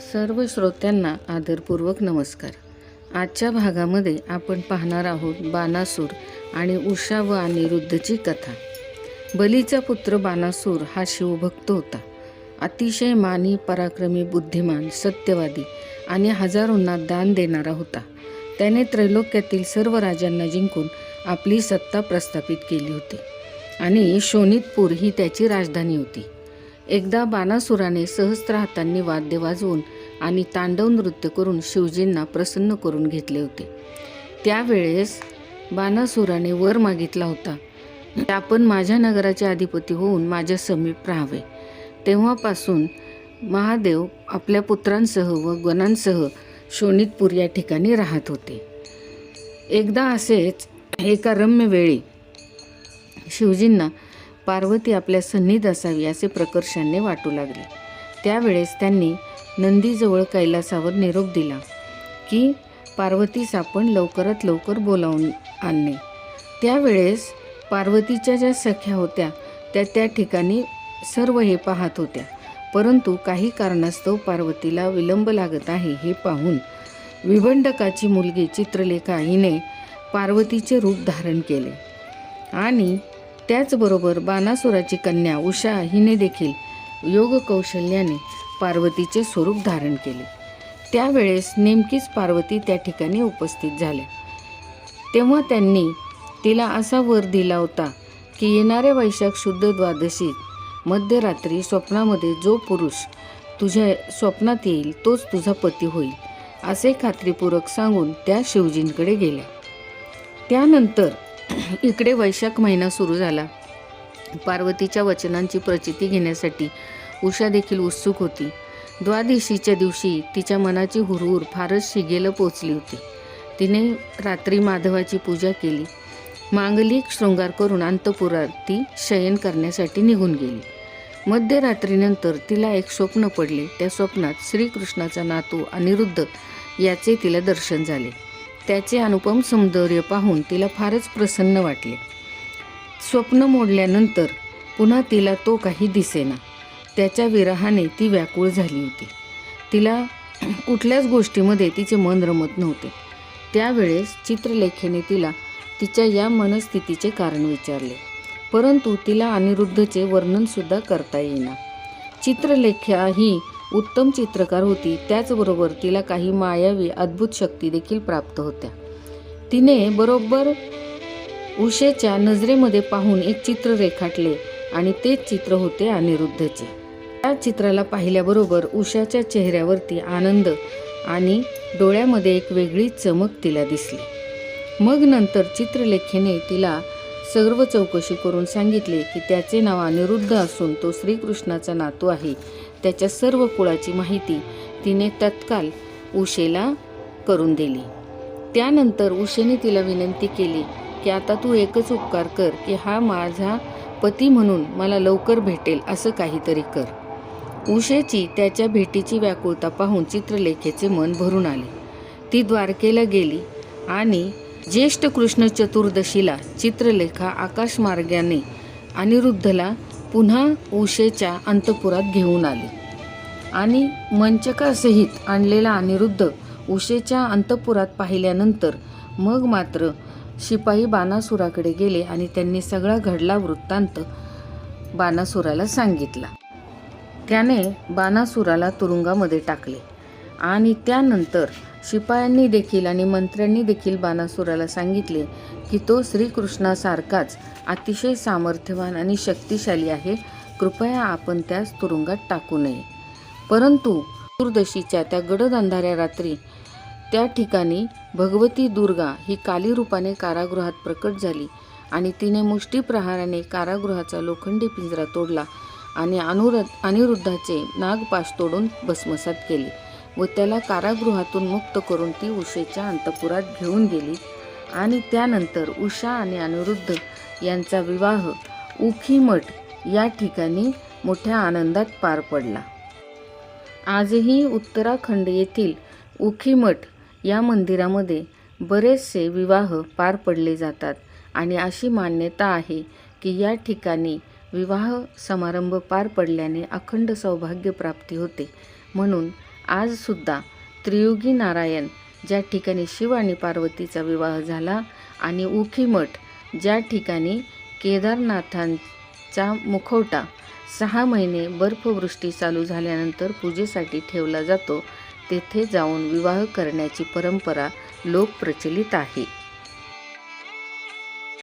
सर्व श्रोत्यांना आदरपूर्वक नमस्कार. आजच्या भागामध्ये आपण पाहणार आहोत बाणासूर आणि उषा व अनिरुद्धची कथा. बलीचा पुत्र बाणासूर हा शिवभक्त होता. अतिशय मानी, पराक्रमी, बुद्धिमान, सत्यवादी आणि हजारोंना दान देणारा होता. त्याने त्रैलोक्यातील सर्व राजांना जिंकून आपली सत्ता प्रस्थापित केली होती आणि शोणितपूर ही त्याची राजधानी होती. एकदा बाणासुराने सहस्त्र हातांनी वाद्य वाजवून आणि तांडव नृत्य करून शिवजींना प्रसन्न करून घेतले होते. त्यावेळेस बाणासुराने वर मागितला होता की आपण माझ्या नगराचे अधिपती होऊन माझ्या समीप राहावे. तेव्हापासून महादेव आपल्या पुत्रांसह व गणांसह शोणितपूर या ठिकाणी राहत होते. एकदा असेच एका रम्य वेळी शिवजींना पार्वती आपल्या सन्निध असावी असे प्रकर्षाने वाटू लागले. त्यावेळेस त्यांनी नंदीजवळ कैलासावर निरोप दिला की पार्वतीस आपण लवकरात लवकर बोलावून आणणे. त्यावेळेस पार्वतीच्या ज्या सख्या होत्या त्या ठिकाणी सर्व हे पाहत होत्या. परंतु काही कारणास्तव पार्वतीला विलंब लागत आहे हे पाहून विभंडकाची मुलगी चित्रलेखा हिने पार्वतीचे रूप धारण केले आणि त्याचबरोबर बाणासुराची कन्या उषा हिने देखील योग कौशल्याने पार्वतीचे स्वरूप धारण केले. त्यावेळेस नेमकीच पार्वती त्या ठिकाणी उपस्थित झाल्या. तेव्हा त्यांनी तिला असा वर दिला होता की येणाऱ्या वैशाख शुद्ध द्वादशीत मध्यरात्री स्वप्नामध्ये जो पुरुष तुझ्या स्वप्नात येईल तोच तुझा पती होईल असे खात्रीपूर्वक सांगून त्या शिवजींकडे गेल्या. त्यानंतर इकडे वैशाख महिना सुरू झाला. पार्वतीच्या वचनांची प्रचिती घेण्यासाठी उषा देखील उत्सुक होती. द्वादशीच्या दिवशी तिच्या मनाची हुरहुर फारच शिगेला पोचली होती. तिने रात्री माधवाची पूजा केली. मांगलिक शृंगार करून अंतपुरात ती शयन करण्यासाठी निघून गेली. मध्यरात्रीनंतर तिला एक स्वप्न पडले. त्या स्वप्नात श्रीकृष्णाचा नातू अनिरुद्ध याचे तिला दर्शन झाले. त्याचे अनुपम सौंदर्य पाहून तिला फारच प्रसन्न वाटले. स्वप्न मोडल्यानंतर पुन्हा तिला तो काही दिसेना. त्याच्या विरहाने ती व्याकुळ झाली होती. तिला कुठल्याच गोष्टीमध्ये तिचे मन रमत नव्हते. त्यावेळेस चित्रलेखेने तिला तिच्या या मनस्थितीचे कारण विचारले, परंतु तिला अनिरुद्धचे वर्णनसुद्धा करता येईना. चित्रलेखा ही उत्तम चित्रकार होती. त्याचबरोबर तिला काही मायावी अद्भुत शक्ती देखील प्राप्त होत्या. तिने बरोबर उषेच्या नजरेमध्ये पाहून एक चित्र रेखाटले आणि तेच चित्र होते अनिरुद्धचे. त्या चित्राला पाहिल्याबरोबर उषाच्या चेहऱ्यावरती आनंद आणि डोळ्यामध्ये एक वेगळी चमक तिला दिसली. मग नंतर चित्रलेखेने तिला सर्व चौकशी करून सांगितले की त्याचे नाव अनिरुद्ध असून तो श्रीकृष्णाचा नातू आहे. त्याच्या सर्व कुळाची माहिती तिने तत्काल उषेला करून दिली. त्यानंतर उषेने तिला विनंती केली की आता तू एकच उपकार कर की हा माझा पती म्हणून मला लवकर भेटेल असं काहीतरी कर. उषेची त्याच्या भेटीची व्याकुळता पाहून चित्रलेखेचे मन भरून आले. ती द्वारकेला गेली आणि ज्येष्ठ कृष्ण चतुर्दशीला चित्रलेखा आकाशमार्गाने अनिरुद्धला पुन्हा उषेच्या अंतपुरात घेऊन आली आणि मंचकासहित आणलेला अनिरुद्ध उषेच्या अंतपुरात पाहिल्यानंतर मग मात्र शिपाई बाणासुराकडे गेले आणि त्यांनी सगळा घडला वृत्तांत बाणासुराला सांगितला. त्याने बाणासुराला तुरुंगामध्ये टाकले आणि त्यानंतर शिपायांनी देखील आणि मंत्र्यांनी देखील बाणासुराला सांगितले की तो श्रीकृष्णासारखाच अतिशय सामर्थ्यवान आणि शक्तिशाली आहे. कृपया आपण त्यास तुरुंगात टाकू नये. परंतु चतुर्दशीच्या त्या गडद अंधाऱ्या रात्री त्या ठिकाणी भगवती दुर्गा ही काली रूपाने कारागृहात प्रकट झाली आणि तिने मुष्टीप्रहाराने कारागृहाचा लोखंडी पिंजरा तोडला आणि अनिरुद्धाचे नागपाश तोडून भस्मसात केले व त्याला कारागृहातून मुक्त करून ती उषेच्या अंतपुरात घेऊन गेली. आणि त्यानंतर उषा आणि अनिरुद्ध यांचा विवाह उखीमठ या ठिकाणी मोठ्या आनंदात पार पडला. आजही उत्तराखंड येथील उखीमठ या मंदिरामध्ये बरेचसे विवाह पार पडले जातात आणि अशी मान्यता आहे की या ठिकाणी विवाह समारंभ पार पडल्याने अखंड सौभाग्य प्राप्ती होते. म्हणून आजसुद्धा त्रियुगी नारायण ज्या ठिकाणी शिव आणि पार्वतीचा विवाह झाला आणि उखीमठ ज्या ठिकाणी केदारनाथांचा मुखवटा 6 महिने बर्फवृष्टी चालू झाल्यानंतर पूजेसाठी ठेवला जातो, तेथे जाऊन विवाह करण्याची परंपरा लोकप्रचलित आहे.